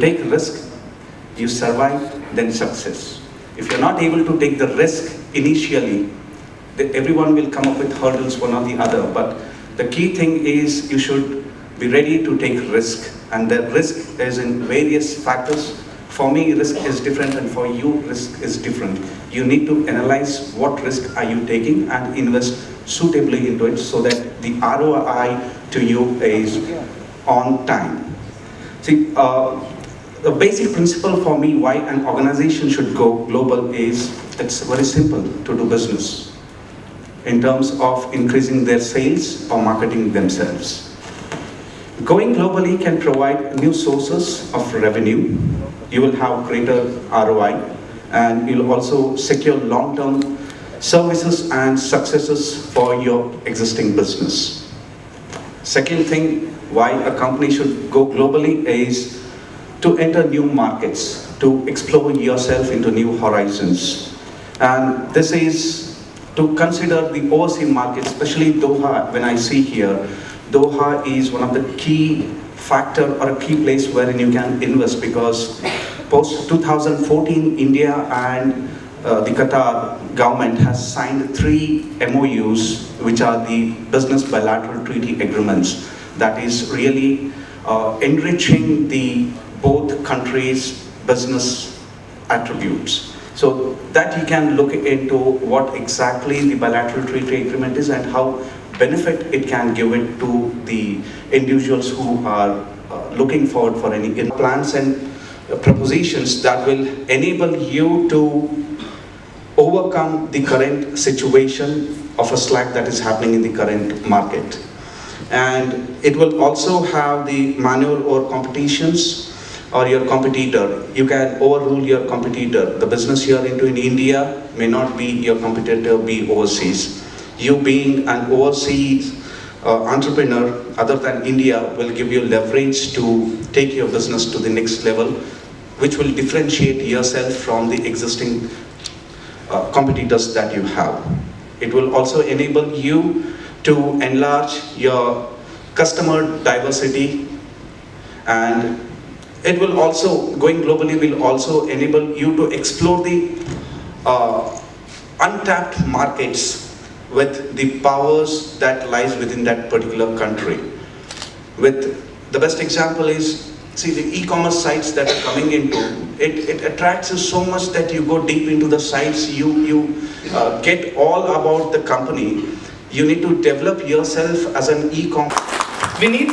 take risk, you survive, then success. If you're not able to take the risk initially, then everyone will come up with hurdles, one or the other. But the key thing is you should be ready to take risk. And the risk is in various factors. For me, risk is different, and for you, risk is different. You need to analyze what risk are you taking and invest suitably into it so that the ROI to you is on time. See, the basic principle for me why an organization should go global is it's very simple to do business in terms of increasing their sales or marketing themselves. Going globally can provide new sources of revenue. You will have greater ROI, and you'll also secure long-term services and successes for your existing business. Second thing why a company should go globally is to enter new markets, to explore yourself into new horizons. And this is to consider the overseas market, especially Doha. When I see here, Doha is one of the key factor or a key place wherein you can invest, because post 2014, India and the Qatar government has signed 3 MOUs, which are the business bilateral treaty agreements that is really enriching the both countries' business attributes. So that you can look into what exactly the bilateral treaty agreement is and how benefit it can give it to the individuals who are looking forward for any plans and propositions that will enable you to overcome the current situation of a slack that is happening in the current market. And it will also have the manual or competitions or your competitor. You can overrule your competitor. The business you are into in India may not be your competitor, be overseas. You being an overseas entrepreneur other than India will give you leverage to take your business to the next level, which will differentiate yourself from the existing competitors that you have. It will also enable you to enlarge your customer diversity, and it will also, going globally will also enable you to explore the untapped markets with the powers that lies within that particular country. With the best example is, see, the e-commerce sites that are coming into, it attracts you so much that you go deep into the sites, you get all about the company. You need to develop yourself as an e-commerce. Vineet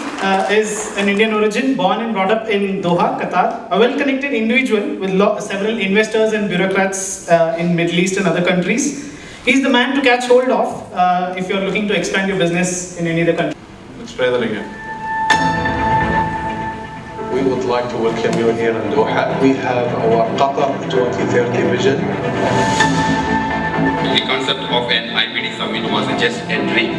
is an Indian origin, born and brought up in Doha, Qatar, a well-connected individual with several investors and bureaucrats in Middle East and other countries. He's the man to catch hold of if you're looking to expand your business in any other country. Let's try that again. We would like to welcome you here in Doha. We have our Qatar 2030 vision. The concept of an IPD summit was just a dream.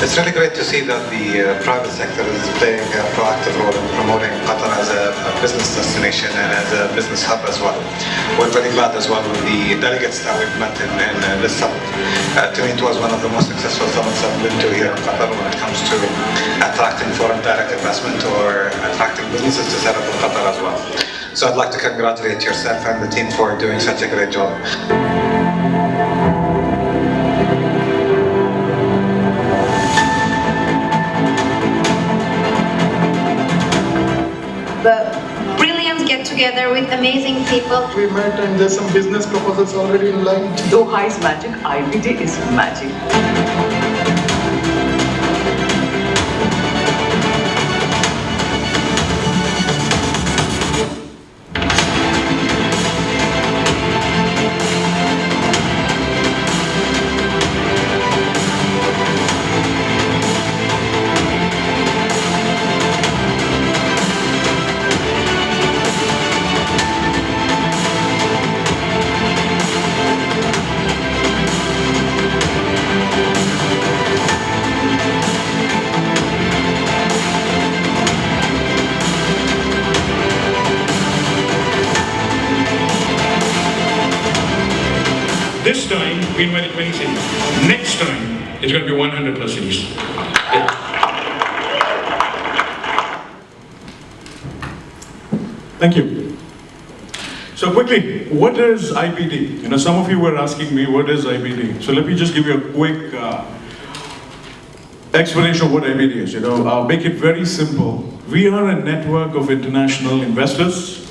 It's really great to see that the private sector is playing a proactive role in promoting Qatar as a business destination and as a business hub as well. We're very glad as well with the delegates that we've met in this summit. To me, it was one of the most successful summits I've been to here in Qatar when it comes to attracting foreign direct investment or attracting businesses to set up in Qatar as well. So I'd like to congratulate yourself and the team for doing such a great job. Brilliant get-together with amazing people. We met and there's some business proposals already in line. Doha is magic, IPD is magic. this time we invited 20 cities. Next time, it's going to be 100 plus cities. Thank you. So quickly, what is IBD? You know, some of you were asking me, what is IBD? So let me just give you a quick explanation of what IBD is. You know, I'll make it very simple. We are a network of international investors,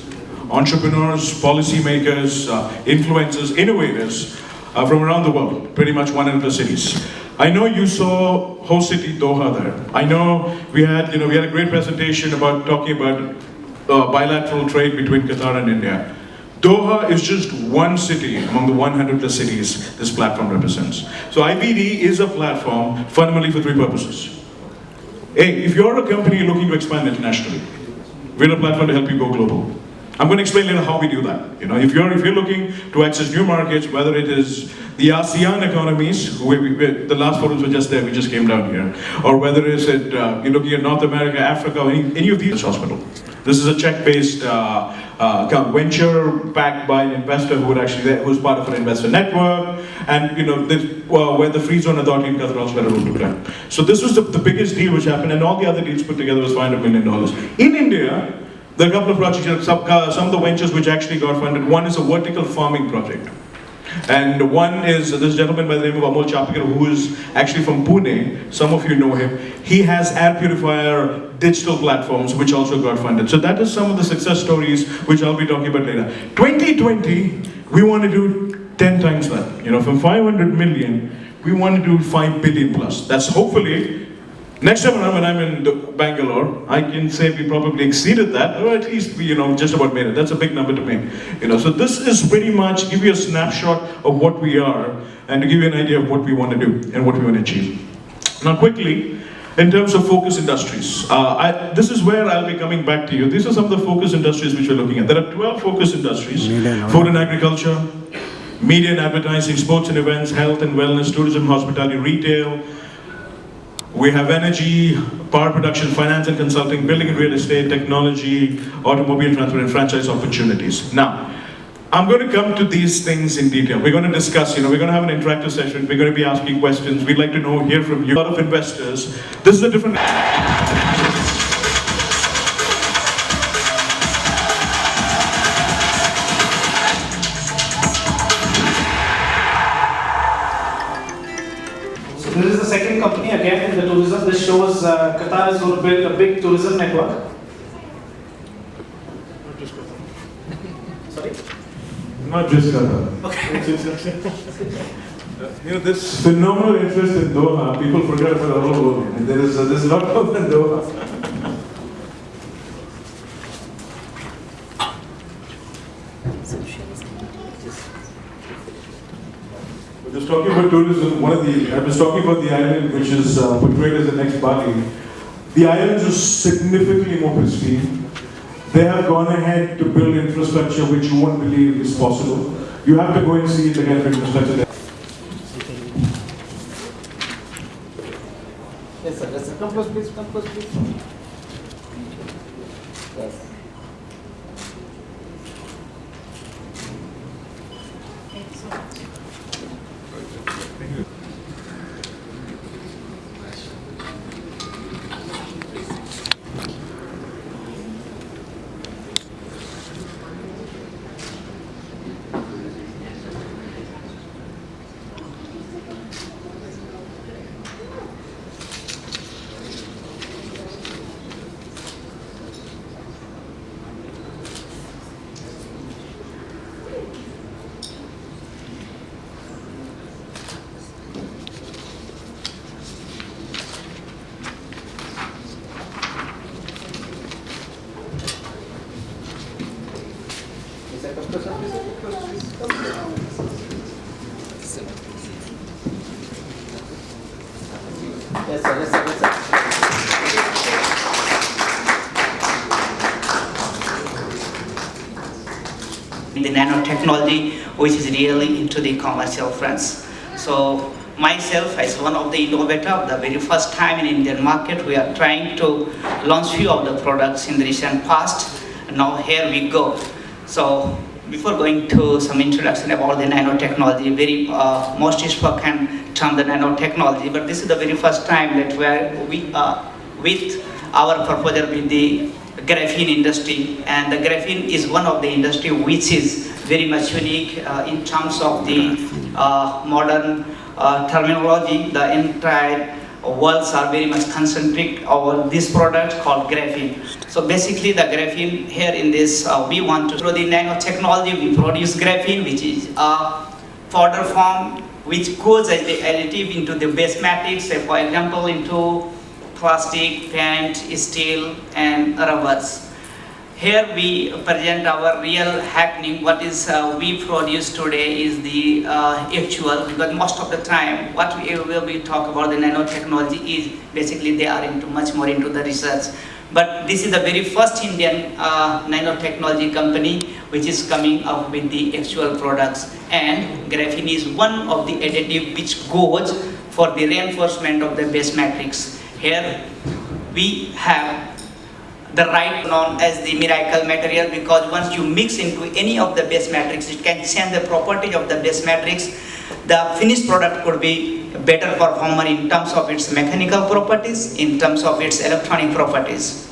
entrepreneurs, policymakers, influencers, innovators from around the world, pretty much 100 cities. I know you saw host city Doha there. I know we had a great presentation about talking about bilateral trade between Qatar and India. Doha is just one city among the 100 cities this platform represents. So IBD is a platform fundamentally for three purposes. A, if you're a company looking to expand internationally, we're a platform to help you go global. I'm going to explain later how we do that. You know, if you're looking to access new markets, whether it is the ASEAN economies, the last photos were just there, we just came down here, or whether it's you're looking at North America, Africa, or any of these hospital. This is a Czech-based venture backed by an investor who's part of an investor network, and where the Free Zone Authority in Qatar also had a role to play. So this was the biggest deal which happened, and all the other deals put together was $500 million. In India, there are a couple of projects, some of the ventures which actually got funded. One is a vertical farming project. And one is this gentleman by the name of Amol Chapikar, who is actually from Pune. Some of you know him. He has air purifier digital platforms which also got funded. So that is some of the success stories which I'll be talking about later. 2020, we want to do 10 times that. You know, from 500 million, we want to do 5 billion plus. That's hopefully, next time when I'm in Bangalore, I can say we probably exceeded that, or at least we, just about made it. That's a big number to make. So this is pretty much give you a snapshot of what we are, and to give you an idea of what we want to do and what we want to achieve. Now quickly, in terms of focus industries, this is where I'll be coming back to you. These are some of the focus industries which we're looking at. There are 12 focus industries: food and agriculture, media and advertising, sports and events, health and wellness, tourism, hospitality, retail. We have energy, power production, finance and consulting, building and real estate, technology, automobile transport, and franchise opportunities. Now, I'm going to come to these things in detail. We're going to discuss, we're going to have an interactive session. We're going to be asking questions. We'd like to hear from you. A lot of investors. This is a different... This is the second company again in the tourism. This shows Qatar is going to build a big tourism network. Not just Qatar. Sorry? Not just Qatar. Okay. This phenomenal interest in Doha, people forget about the whole world. There's a lot more than Doha. Just talking about tourism, I was talking about the island which is portrayed as the next Bali. The islands are significantly more pristine. They have gone ahead to build infrastructure which you won't believe is possible. You have to go and see the kind of infrastructure there. Yes, sir. Yes, sir. Come close, please. Come close, please. Yes. Yes, sir. Yes, sir. Yes, sir. The nanotechnology, which is really into the commercial fronts. So myself, as one of the innovator, the very first time in Indian market, we are trying to launch few of the products in the recent past. Now here we go. So before going to some introduction about the nanotechnology, very most is spoken term the nanotechnology, but this is the very first time that we with our proposal with the graphene industry, and the graphene is one of the industry which is very much unique in terms of the modern terminology. The entire worlds are very much concentric over this product called graphene. So basically the graphene here in this, we want to, through the nanotechnology, we produce graphene, which is a powder form which goes as the additive into the base matrix, say for example into plastic, paint, steel and rubbers. Here we present our real happening. What is we produce today is the actual, because most of the time what we will be talk about the nanotechnology is basically they are into much more into the research. But this is the very first Indian nanotechnology company which is coming up with the actual products, and graphene is one of the additive which goes for the reinforcement of the base matrix. Here we have the right known as the miracle material, because once you mix into any of the base matrix, it can change the property of the base matrix. The finished product could be better performer in terms of its mechanical properties, in terms of its electronic properties.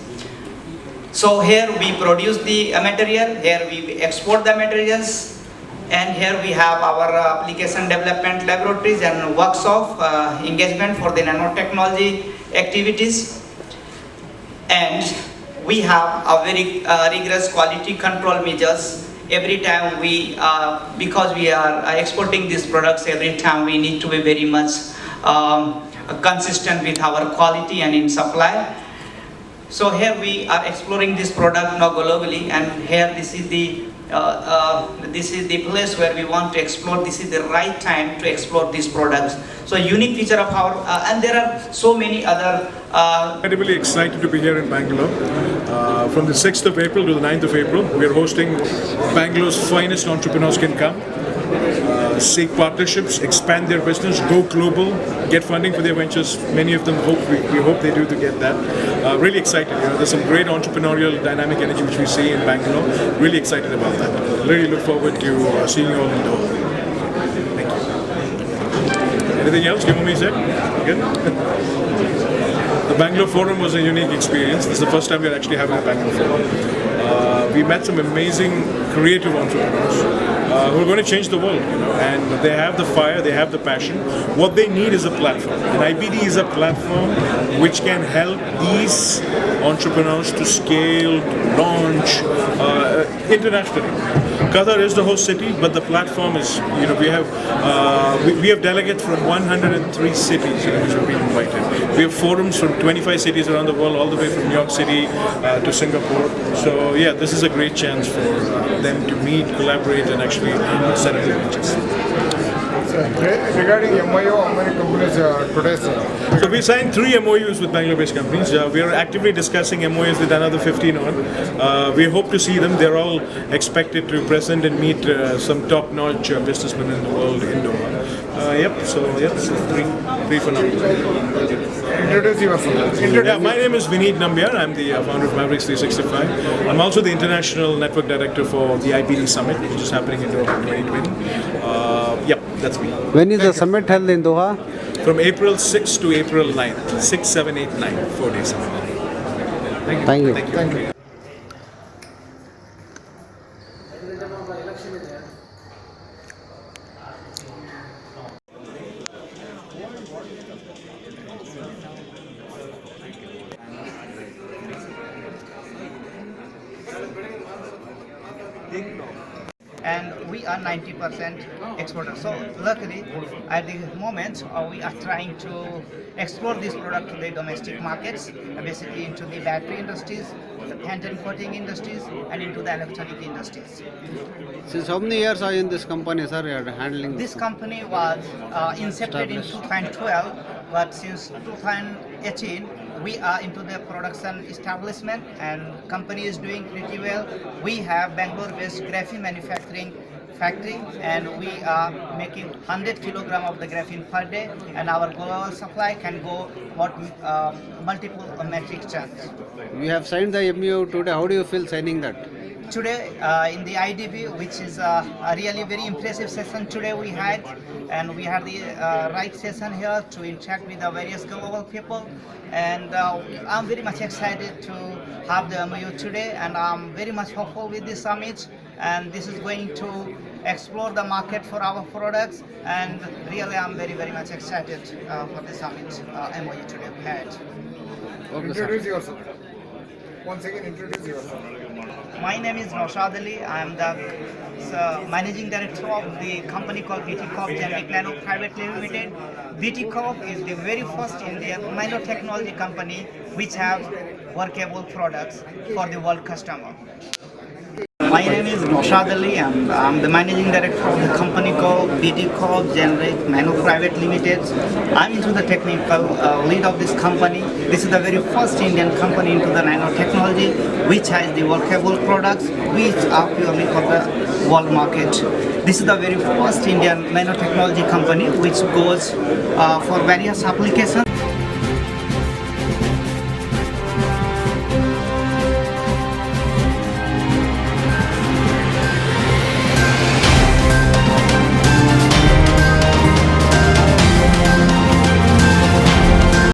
So here we produce the material, here we export the materials, and here we have our application development laboratories and workshop engagement for the nanotechnology activities. And we have a very rigorous quality control measures. Every time we, because we are exporting these products, every time we need to be very much consistent with our quality and in supply. So here we are exploring this product now globally, and here this is the place where we want to explore. This is the right time to explore these products. So unique feature of our, and there are so many other. Incredibly excited to be here in Bangalore. From the 6th of April to the 9th of April, we are hosting Bangalore's finest entrepreneurs can come. Seek partnerships, expand their business, go global, get funding for their ventures. Many of them we hope they do to get that. Really excited. There's some great entrepreneurial dynamic energy which we see in Bangalore. Really excited about that. Really look forward to seeing you all in Doha. Thank you. Anything else? Do you want me to say? Good? The Bangalore Forum was a unique experience. This is the first time we're actually having a Bangalore Forum. We met some amazing creative entrepreneurs who are going to change the world, and they have the fire, they have the passion. What they need is a platform, and IBD is a platform which can help these entrepreneurs to scale, to launch internationally. Qatar is the host city, but the platform is, we have delegates from 103 cities which have been invited. We have forums from 25 cities around the world, all the way from New York City to Singapore. So yeah, this is a great chance for them to meet, collaborate, and actually set up their ventures. Regarding MOU, how many companies today? So we signed 3 MOUs with Bangalore-based companies. We are actively discussing MOUs with another 15 on. We hope to see them. They're all expected to present and meet some top-notch businessmen in the world in Doha. So 3 for now. Introduce yourself. Yeah, my name is Vineet Nambiar. I'm the founder of Mavericks 365. I'm also the International Network Director for the IBD Summit, which is happening in Doha in 2020. That's me. When is the summit held in Doha? From April 6th to April 9th. 6, 7, 8, 9. 4 days. Thank you. Thank you. And we are 90% exporters. So luckily, at the moment, we are trying to explore this product to the domestic markets, basically into the battery industries, the paint and coating industries, and into the electronic industries. Since how many years are you in this company, sir? You are handling this company was incepted in 2012, but since 2018, we are into the production establishment, and company is doing pretty well. We have Bangalore-based graphene manufacturing factory, and we are making 100 kilogram of the graphene per day, and our global supply can go multiple metric tons. You have signed the MOU today. How do you feel signing that? today in the IDB, which is a really very impressive session today we had, and we had the right session here to interact with the various global people, and I'm very much excited to have the MOU today, and I'm very much hopeful with this summit, and this is going to explore the market for our products, and really I'm very much excited for the summit MOU today we had. Introduce yourself. Once again, introduce yourself. My name is Naushad. I am the managing director of the company called BT Corp GENERIQUE NANO Private Limited. BT Corp is the very first Indian nanotechnology company which have workable products for the world customer. My name is Naushad and I'm the managing director of the company called BT Corp GENERIQUE NANO Private Limited. I'm into the technical lead of this company. This is the very first Indian company into the nanotechnology which has the workable products which are purely for the world market. This is the very first Indian nanotechnology company which goes for various applications.